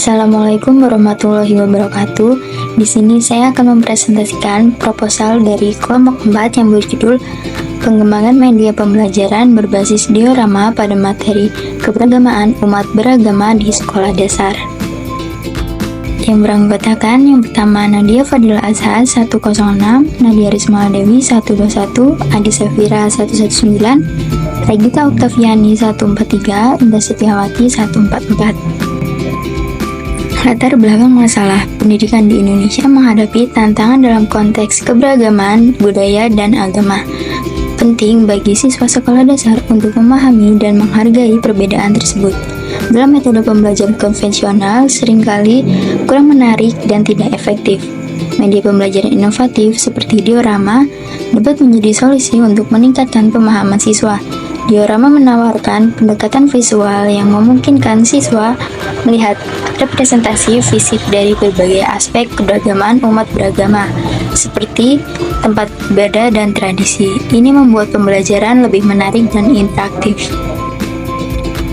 Assalamualaikum warahmatullahi wabarakatuh. Di sini saya akan mempresentasikan proposal dari kelompok 4 yang berjudul Pengembangan Media Pembelajaran Berbasis Diorama pada Materi Keberagamaan Umat Beragama di Sekolah Dasar. Yang beranggotakan yang pertama Nadia Fadila Azhar 106, Nadia Rismala Dewi 121, Adi Safira 119, Regita Oktaviani 143, Indah Setiawati 144. Latar belakang masalah pendidikan di Indonesia menghadapi tantangan dalam konteks keberagaman, budaya, dan agama. Penting bagi siswa sekolah dasar untuk memahami dan menghargai perbedaan tersebut. Dalam metode pembelajaran konvensional, seringkali kurang menarik dan tidak efektif. Media pembelajaran inovatif seperti diorama dapat menjadi solusi untuk meningkatkan pemahaman siswa. Diorama menawarkan pendekatan visual yang memungkinkan siswa melihat representasi fisik dari berbagai aspek keberagaman umat beragama, seperti tempat ibadah dan tradisi. Ini membuat pembelajaran lebih menarik dan interaktif.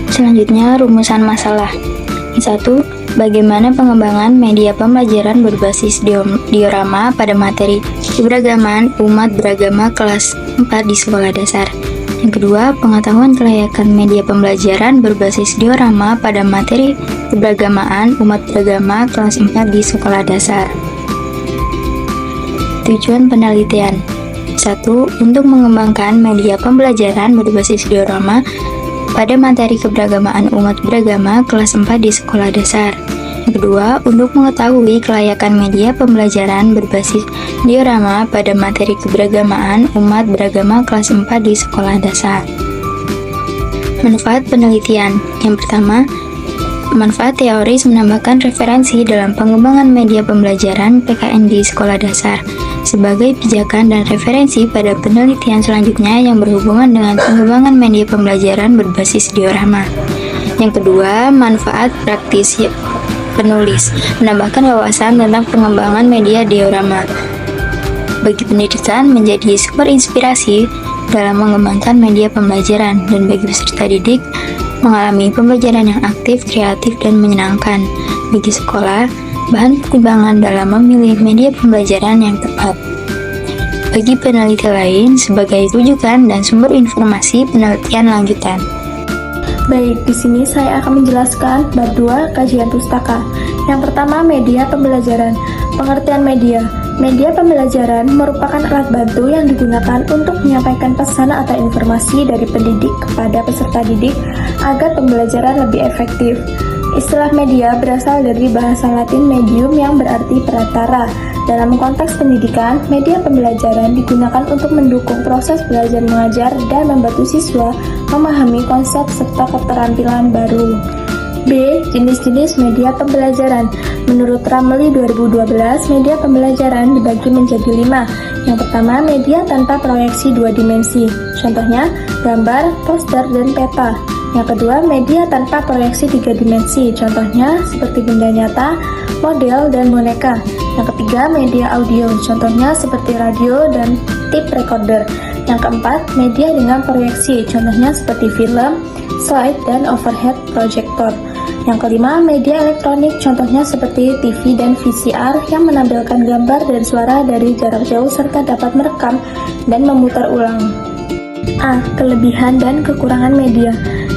Selanjutnya, rumusan masalah. 1. Bagaimana pengembangan media pembelajaran berbasis diorama pada materi keberagaman umat beragama kelas 4 di sekolah dasar. Yang kedua, pengetahuan kelayakan media pembelajaran berbasis diorama pada materi keberagamaan umat beragama kelas 4 di sekolah dasar. Tujuan penelitian. 1. Untuk mengembangkan media pembelajaran berbasis diorama pada materi keberagamaan umat beragama kelas 4 di sekolah dasar. Yang kedua, untuk mengetahui kelayakan media pembelajaran berbasis diorama pada materi keberagamaan umat beragama kelas 4 di sekolah dasar. Manfaat penelitian. Yang pertama, manfaat teoris menambahkan referensi dalam pengembangan media pembelajaran PKN di sekolah dasar sebagai pijakan dan referensi pada penelitian selanjutnya yang berhubungan dengan pengembangan media pembelajaran berbasis diorama. Yang kedua, manfaat praktis penulis menambahkan wawasan tentang pengembangan media diorama bagi pendidikan menjadi sumber inspirasi dalam mengembangkan media pembelajaran, dan bagi peserta didik mengalami pembelajaran yang aktif, kreatif, dan menyenangkan. Bagi sekolah, bahan pertimbangan dalam memilih media pembelajaran yang tepat. Bagi peneliti lain, sebagai rujukan dan sumber informasi penelitian lanjutan. Baik, di sini saya akan menjelaskan bab 2 kajian pustaka. Yang pertama, media pembelajaran. Pengertian media. Media pembelajaran merupakan alat bantu yang digunakan untuk menyampaikan pesan atau informasi dari pendidik kepada peserta didik agar pembelajaran lebih efektif. Istilah media berasal dari bahasa Latin medium yang berarti perantara. Dalam konteks pendidikan, media pembelajaran digunakan untuk mendukung proses belajar mengajar dan membantu siswa memahami konsep serta keterampilan baru. B. Jenis-jenis media pembelajaran. Menurut Ramli 2012, media pembelajaran dibagi menjadi 5. Yang pertama, media tanpa proyeksi 2 dimensi. Contohnya, gambar, poster, dan peta. Yang kedua, media tanpa proyeksi 3 dimensi. Contohnya, seperti benda nyata, model, dan boneka. Yang ketiga, media audio. Contohnya, seperti radio dan tape recorder. Yang keempat, media dengan proyeksi. Contohnya, seperti film, slide, dan overhead projector. Yang kelima, media elektronik. Contohnya, seperti TV dan VCR yang menampilkan gambar dan suara dari jarak jauh serta dapat merekam dan memutar ulang. A. Kelebihan dan kekurangan media.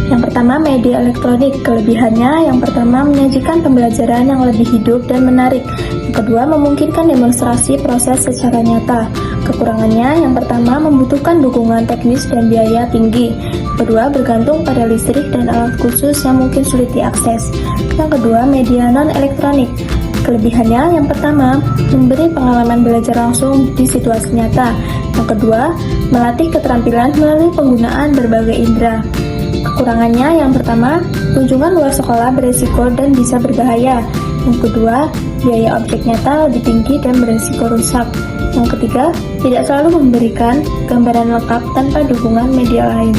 Yang pertama, media elektronik. Kelebihannya, yang pertama, menyajikan pembelajaran yang lebih hidup dan menarik. Yang kedua, memungkinkan demonstrasi proses secara nyata. Kekurangannya, yang pertama, membutuhkan dukungan teknis dan biaya tinggi. Kedua, bergantung pada listrik dan alat khusus yang mungkin sulit diakses. Yang kedua, media non-elektronik. Kelebihannya, yang pertama, memberi pengalaman belajar langsung di situasi nyata. Yang kedua, melatih keterampilan melalui penggunaan berbagai indera. Kekurangannya, yang pertama, kunjungan luar sekolah beresiko dan bisa berbahaya. Yang kedua, biaya objek nyata lebih tinggi dan beresiko rusak. Yang ketiga, tidak selalu memberikan gambaran lengkap tanpa dukungan media lain.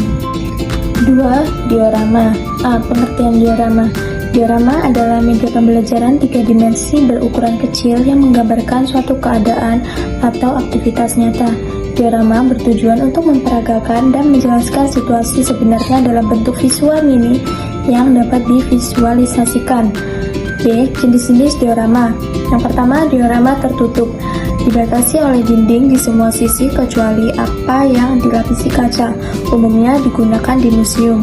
2. Diorama. A. Pengertian diorama. Diorama adalah media pembelajaran 3 dimensi berukuran kecil yang menggambarkan suatu keadaan atau aktivitas nyata. Diorama bertujuan untuk memperagakan dan menjelaskan situasi sebenarnya dalam bentuk visual mini yang dapat divisualisasikan. B. Jenis-jenis diorama. Yang pertama, diorama tertutup. Dibatasi oleh dinding di semua sisi kecuali apa yang dilapisi kaca. Umumnya digunakan di museum.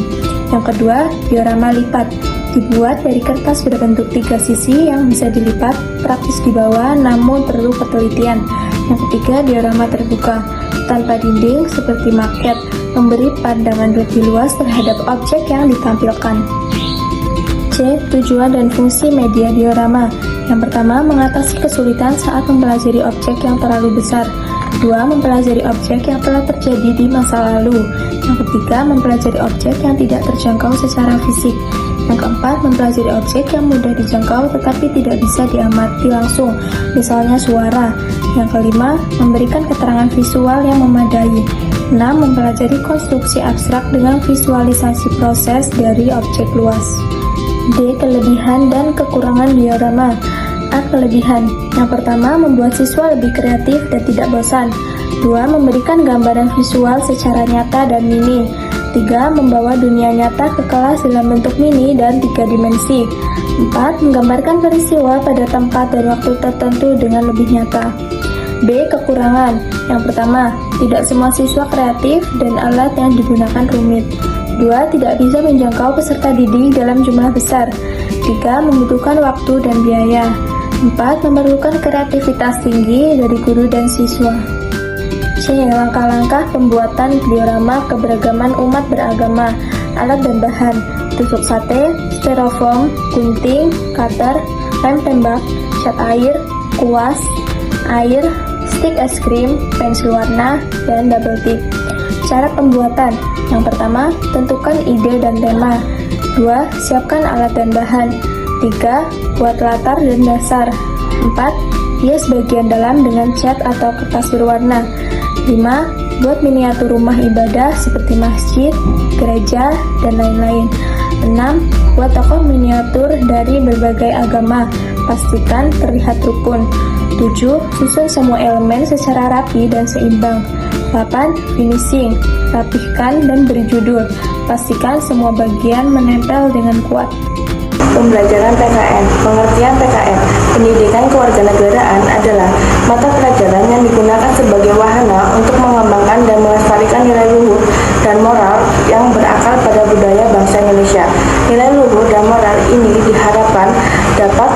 Yang kedua, diorama lipat. Dibuat dari kertas berbentuk 3 sisi yang bisa dilipat, praktis dibawa namun perlu ketelitian. Yang ketiga, diorama terbuka. Tanpa dinding seperti maket, memberi pandangan lebih luas terhadap objek yang ditampilkan. C. Tujuan dan fungsi media diorama. Yang pertama, mengatasi kesulitan saat mempelajari objek yang terlalu besar. 2. Mempelajari objek yang telah terjadi di masa lalu. Yang ketiga, mempelajari objek yang tidak terjangkau secara fisik. Yang keempat, mempelajari objek yang mudah dijangkau tetapi tidak bisa diamati langsung, misalnya suara. Yang kelima, memberikan keterangan visual yang memadai. 6. Mempelajari konstruksi abstrak dengan visualisasi proses dari objek luas. D. Kelebihan dan kekurangan diorama. A. Kelebihan. Yang pertama, membuat siswa lebih kreatif dan tidak bosan. 2. Memberikan gambaran visual secara nyata dan mini. 3. Membawa dunia nyata ke kelas dalam bentuk mini dan 3 dimensi. 4. Menggambarkan peristiwa pada tempat dan waktu tertentu dengan lebih nyata. B. Kekurangan. Yang pertama, tidak semua siswa kreatif dan alat yang digunakan rumit. 2. Tidak bisa menjangkau peserta didik dalam jumlah besar. 3. Membutuhkan waktu dan biaya. 4. Memerlukan kreativitas tinggi dari guru dan siswa. C. Langkah-langkah pembuatan diorama keberagaman umat beragama. Alat dan bahan: tusuk sate, styrofoam, gunting, cutter, lem tembak, cat air, kuas, air, stik es krim, pensil warna, dan double tip. Cara pembuatan: yang pertama, tentukan ide dan tema. 2. Siapkan alat dan bahan. 3. Buat latar dan dasar. 4. Hias bagian dalam dengan cat atau kertas berwarna. 5. Buat miniatur rumah ibadah seperti masjid, gereja, dan lain-lain. 6. Buat tokoh miniatur dari berbagai agama. Pastikan terlihat rukun. 7. Susun semua elemen secara rapi dan seimbang. 8. Finishing. Rapihkan dan beri judul. Pastikan semua bagian menempel dengan kuat. Pembelajaran PKN. Pengertian PKN, pendidikan kewarganegaraan, adalah mata pelajaran yang digunakan sebagai wahana untuk mengembangkan dan melestarikan nilai luhur dan moral yang berakar pada budaya bangsa Indonesia. Nilai luhur dan moral ini diharapkan dapat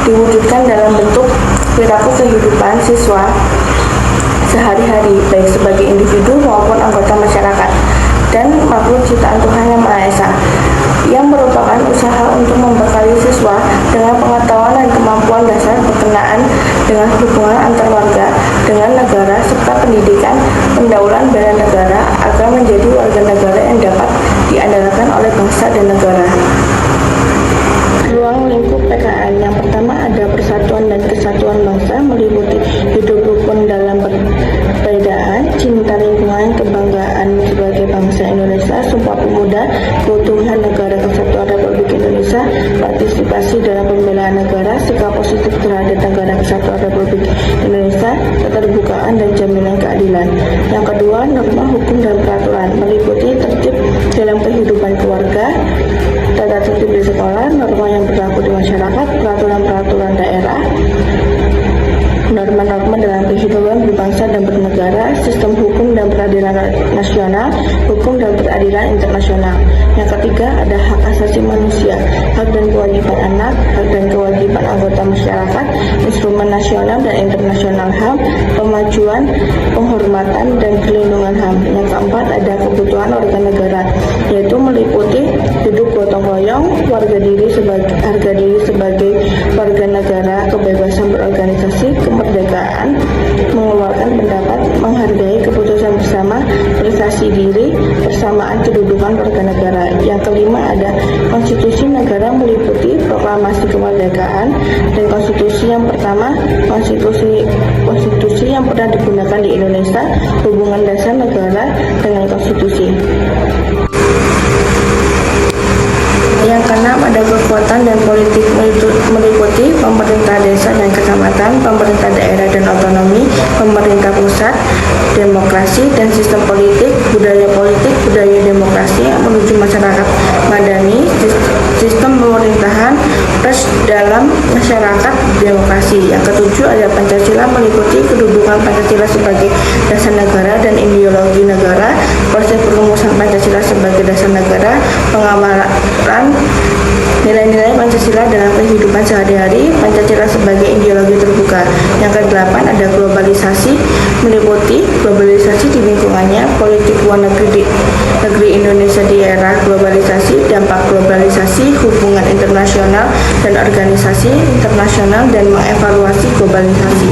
diwujudkan dalam bentuk perilaku kehidupan siswa sehari-hari, baik sebagai individu maupun anggota masyarakat dan makhluk ciptaan Tuhan Yang Maha Esa, yang merupakan usaha untuk membekali siswa dengan pengetahuan dan kemampuan dasar berkenaan dengan hubungan antar warga dengan negara serta pendidikan pendahuluan bela negara agar menjadi warga negara yang dapat diandalkan oleh bangsa dan negara. Ruang lingkup PKN. Yang pertama, ada persatuan dan kesatuan bangsa, meliputi hidup rukun dalam perbedaan, cinta lingkungan, kebanggaan sebagai bangsa Indonesia, Sumpah Pemuda, keutuhan negara kesatuan Republik Indonesia, partisipasi dalam pembelaan negara, sikap positif terhadap negara kesatuan Republik Indonesia, keterbukaan dan jaminan keadilan. Yang kedua, norma hukum dan peraturan, meliputi tertib dalam kehidupan keluarga, tata tertib di sekolah, norma yang berlaku di masyarakat, peraturan-peraturan daerah, norma-norma dalam kehidupan berbangsa dan bernegara, sistem hukum dan peradilan nasional, hukum dan peradilan internasional. Yang ketiga, ada hak asasi manusia, hak dan kewajiban anak, hak dan kewajiban anggota masyarakat, instrumen nasional dan internasional HAM, pemajuan, penghormatan, dan perlindungan HAM. Yang keempat, ada kebutuhan warga negara, yaitu meliputi hidup gotong royong, harga diri sebagai warga negara, kebebasan berorganisasi, kemerdekaan, mengeluarkan pendapat, menghargai keputusan bersama, prestasi diri, persamaan kedudukan warga negara. Yang kelima, ada konstitusi negara, meliputi proklamasi kemerdekaan dan konstitusi yang pertama, konstitusi yang pernah digunakan di Indonesia, hubungan dasar negara dengan konstitusi. Yang keenam, ada kekuatan dan politik, meliputi pemerintah desa dan kecamatan, pemerintah daerah dan otonomi, pemerintah pusat, demokrasi dan sistem politik, budaya demokrasi menuju masyarakat madani, sistem pemerintahan, pers dalam masyarakat demokrasi. Yang ketujuh ada Pancasila meliputi kedudukan Pancasila sebagai dasar negara dan ideologi negara, proses perumusan Pancasila sebagai dasar negara, pengamalan nilai-nilai Pancasila dalam kehidupan sehari-hari, Pancasila sebagai ideologi terbuka. Yang kedelapan ada globalisasi meliputi globalisasi di lingkungannya, politik luar negeri Indonesia di era globalisasi, dampak globalisasi, hubungan internasional dan organisasi internasional, dan mengevaluasi globalisasi.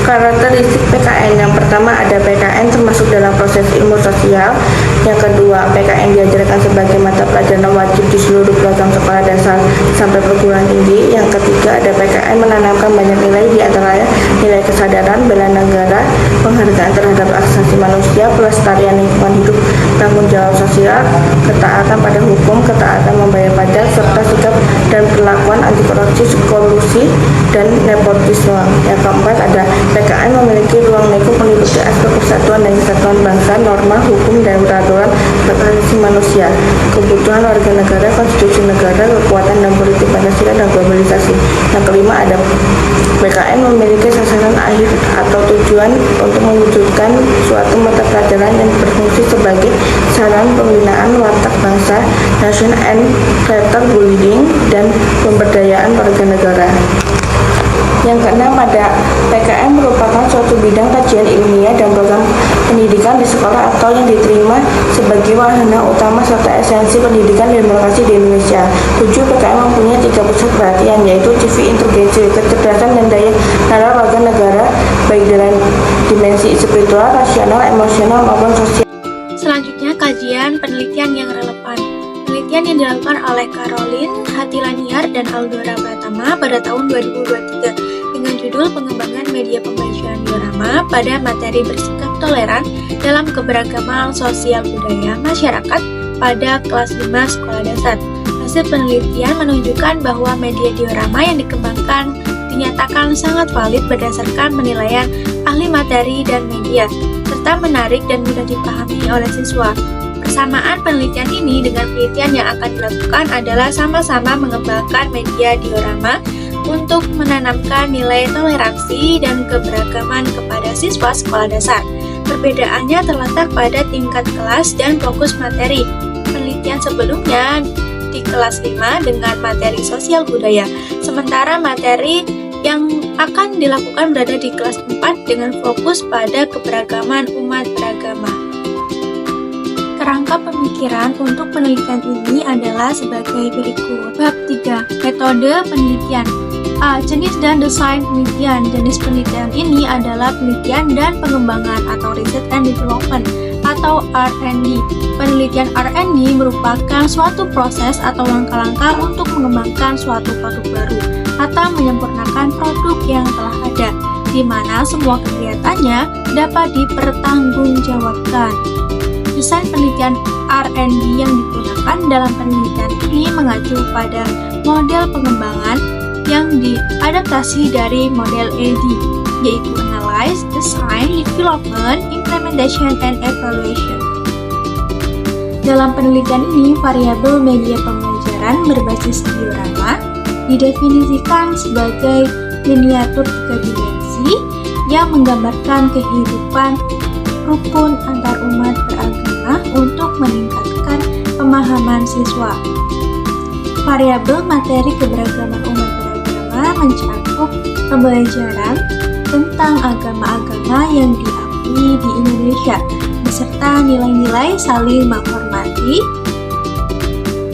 Karakteristik PKN, yang pertama ada PKN termasuk dalam proses ilmu sosial. Yang kedua, PKN diajarkan sebagai mata pelajaran wajib di seluruh program sekolah dasar sampai perguruan tinggi. Yang ketiga, ada PKN menanamkan banyak nilai, di antaranya nilai kesadaran, bela negara, penghargaan terhadap hak asasi manusia, pelestarian lingkungan hidup, tanggung jawab sosial, ketaatan pada hukum, ketaatan membayar pajak, serta sikap dan perlakuan anti korupsi, kolusi, dan nepotisme. Yang keempat, ada PKN memiliki ruang lingkup meliputi aspek persatuan dan kesatuan bangsa, norma, hukum, dan peraturan hak asasi manusia, kebutuhan warga negara, konstitusi negara, kekuatan dan politik Pancasila, dan globalisasi. Yang kelima, ada PKN memiliki sasaran akhir atau tujuan untuk mewujudkan suatu mata pelajaran yang berfungsi sebagai saran pembinaan watak bangsa, nation and character building, dan pemberdayaan warga negara. Yang keenam, ada PKN merupakan suatu bidang kajian ilmiah dan program pendidikan di sekolah atau yang diterima sebagai wahana utama serta esensi pendidikan demokrasi di Indonesia. 7. PKN mempunyai 3 pusat perhatian, yaitu civic intelligence, kecerdasan dan daya nalar warga negara, baik dalam dimensi spiritual, rasional, emosional, maupun sosial. Selanjutnya, kajian penelitian yang relevan. Penelitian yang dilakukan oleh Caroline Hatilaniar dan Aldora Pratama pada tahun 2023 dengan judul Pengembangan Media Pembelajaran Diorama pada materi bersikap toleran dalam keberagaman sosial budaya masyarakat pada kelas 5 sekolah dasar. Hasil penelitian menunjukkan bahwa media diorama yang dikembangkan dinyatakan sangat valid berdasarkan penilaian ahli materi dan media, serta menarik dan mudah dipahami oleh siswa. Persamaan penelitian ini dengan penelitian yang akan dilakukan adalah sama-sama mengembangkan media diorama untuk menanamkan nilai toleransi dan keberagaman kepada siswa sekolah dasar. Perbedaannya terletak pada tingkat kelas dan fokus materi. Penelitian sebelumnya di kelas 5 dengan materi sosial budaya, sementara materi yang akan dilakukan berada di kelas 4 dengan fokus pada keberagaman umat beragama. Kerangka pemikiran untuk penelitian ini adalah sebagai berikut. Bab 3. Metode penelitian. A. Jenis dan desain penelitian. Jenis penelitian ini adalah penelitian dan pengembangan atau research and development atau R&D. Penelitian R&D merupakan suatu proses atau langkah-langkah untuk mengembangkan suatu produk baru atau menyempurnakan produk yang telah ada, di mana semua kegiatannya dapat dipertanggungjawabkan. Desain penelitian R&D yang digunakan dalam penelitian ini mengacu pada model pengembangan yang diadaptasi dari model AD, yaitu Analyze, Design, Development, Implementation, and Evaluation. Dalam penelitian ini, variabel media pembelajaran berbasis diorama didefinisikan sebagai miniatur 3 dimensi yang menggambarkan kehidupan rukun antar umat beragama untuk meningkatkan pemahaman siswa. Variabel materi keberagaman umat beragama mencakup pembelajaran tentang agama-agama yang diakui di Indonesia, beserta nilai-nilai saling menghormati.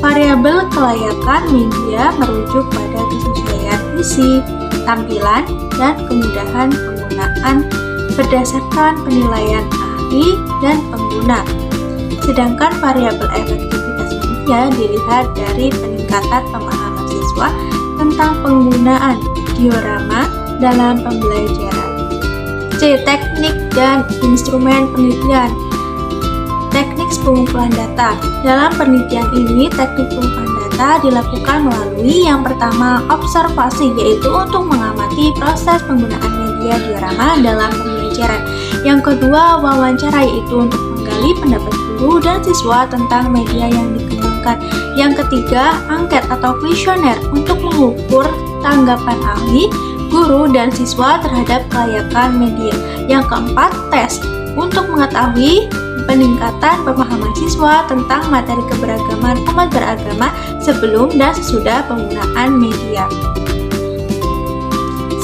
Variabel kelayakan media merujuk pada kesesuaian isi, tampilan, dan kemudahan penggunaan berdasarkan penilaian ahli dan pengguna. Sedangkan variabel efektivitas media dilihat dari peningkatan pemahaman siswa tentang penggunaan diorama dalam pembelajaran. C. Teknik dan instrumen penelitian. Teknik pengumpulan data. Dalam penelitian ini, teknik pengumpulan data dilakukan melalui yang pertama, observasi, yaitu untuk mengamati proses penggunaan media diorama dalam pembelajaran. Yang kedua, wawancara, yaitu untuk menggali pendapat guru dan siswa tentang media yang dikembangkan. dilakukan. Yang ketiga, angket atau kuesioner untuk mengukur tanggapan ahli, guru, dan siswa terhadap kelayakan media. Yang keempat, tes untuk mengetahui peningkatan pemahaman siswa tentang materi keberagaman umat beragama sebelum dan sesudah penggunaan media.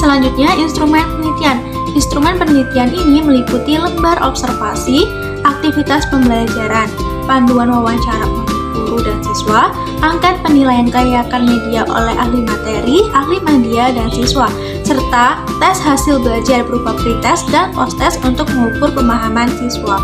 Selanjutnya, instrumen penelitian. Instrumen penelitian ini meliputi lembar observasi, aktivitas pembelajaran, panduan wawancara untuk guru dan siswa, angket penilaian kelayakan media oleh ahli materi, ahli media, dan siswa, serta tes hasil belajar berupa pretest dan posttest untuk mengukur pemahaman siswa.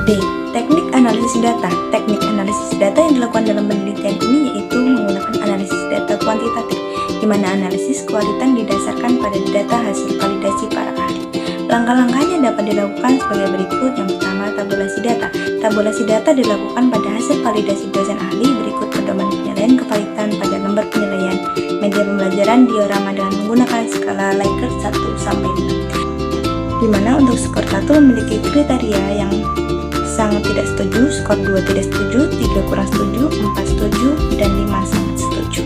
D. Teknik analisis data. Teknik analisis data yang dilakukan dalam penelitian ini yaitu menggunakan analisis data kuantitatif, di mana analisis kualitas didasarkan pada data hasil validasi para ahli. Langkah-langkahnya dapat dilakukan sebagai berikut. Yang pertama, tabulasi data. Tabulasi data dilakukan pada hasil validasi dosen ahli. Berikut pedoman penilaian kevalitan pada lembar penilaian media pembelajaran diorama dengan menggunakan skala Likert 1-5, di mana untuk skor 1 memiliki kriteria yang sangat tidak setuju, skor 2 tidak setuju, 3 kurang setuju, 4 setuju, dan 5 sangat setuju.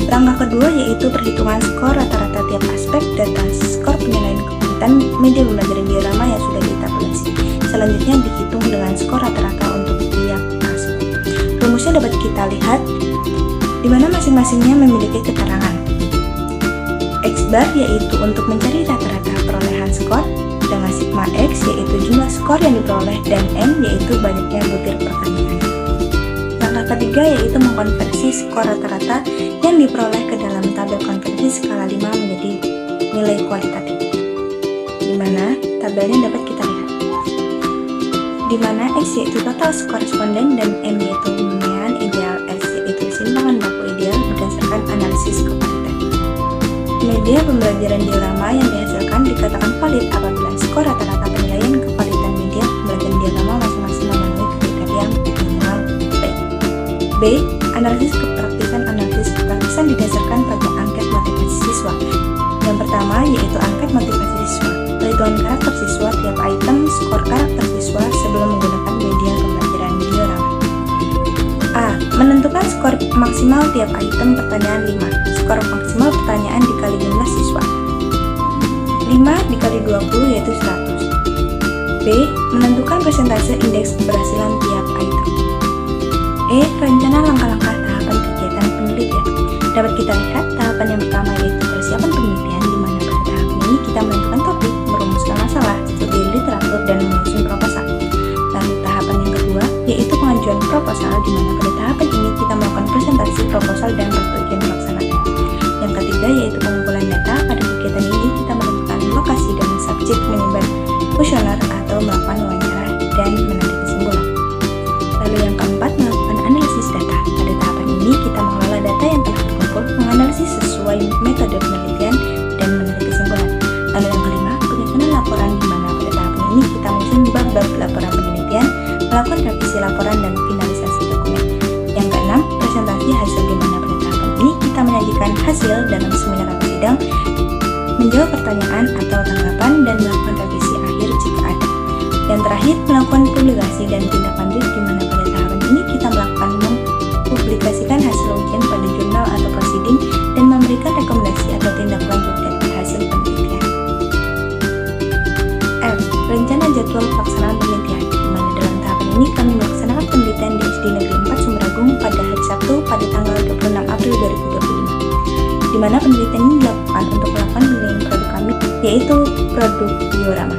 Langkah kedua yaitu perhitungan skor rata-rata tiap aspek data skor penilaian kevalitan media pembelajaran diorama yang sudah ditabulasi. Selanjutnya dihitung dengan skor rata-rata untuk tiap aspek. Rumusnya dapat kita lihat, di mana masing-masingnya memiliki keterangan. X bar yaitu untuk mencari rata-rata perolehan skor, dengan sigma X yaitu jumlah skor yang diperoleh, dan N yaitu banyaknya butir pertanyaan. Langkah ketiga yaitu mengkonversi skor rata-rata yang diperoleh ke dalam tabel konversi skala 5 menjadi nilai kualitatif, di mana tabelnya dapat kita lihat, di mana X yaitu total skor responden dan M yaitu mean ideal, S yaitu simpangan baku ideal berdasarkan analisis kevalitan. Media pembelajaran diorama yang dihasilkan dikatakan valid apabila skor rata-rata penilaian kevalitan media pembelajaran diorama masing-masing memenuhi kriteria minimal B. B. Analisis kepraktisan didasarkan pada angket motivasi siswa. Yang pertama yaitu angket motivasi siswa. Perhitungan karakter siswa tiap item skor karakter siswa sebelum menggunakan media pembelajaran diorama. A. Menentukan skor maksimal tiap item pertanyaan 5. Skor maksimal pertanyaan dikali jumlah siswa. 5 dikali 20 yaitu 100. B. Menentukan persentase indeks keberhasilan tiap item. E. Rencana langkah-langkah tahapan kegiatan penelitian. Dapat kita lihat tahapan yang pertama yaitu persiapan penelitian, di mana pada tahapan ini kita menentukan topik, merumuskan masalah, studi literatur, dan menyusun proposal. Lalu tahapan yang kedua yaitu pengajuan proposal, di mana pada tahapan ini kita melakukan presentasi proposal dan persetujuan pelaksanaan. Yang ketiga yaitu pengumpulan data. Pada kegiatan ini kita menentukan lokasi dan subjek menyebar kuesioner atau melakukan wawancara dan menarik kesimpulan. Lalu yang keempat, melakukan analisis data. Pada tahapan ini kita mengelola data yang telah terkumpul, menganalisis sesuai metode penelitian, dan menarik kesimpulan. Lalu yang kelima, penyusunan laporan, di mana pada tahapan ini kita menyusun bab-bab laporan penelitian, melakukan revisi laporan, dan finalisasi dokumen. Yang keenam, presentasi hasil, di mana pada tahapan ini kita menyajikan hasil dalam seminar atau sidang, menjawab pertanyaan atau tanggapan, dan melakukan revisi akhir jika ada. Yang terakhir, melakukan publikasi dan tindak lanjut, di mana pada tahapan ini kita melakukan mempublikasikan hasil ujian pada jurnal atau proceeding dan memberikan rekomendasi atau tindak lanjut dari hasil penelitian. F. Rencana jadwal pelaksanaan penelitian, di mana dalam tahapan ini kami melaksanakan penelitian di SD Negeri 4 Sumeragung pada hari Sabtu pada tanggal 26 April 2025, di mana penelitian ini dilakukan untuk melakukan penilaian produk kami, yaitu produk diorama.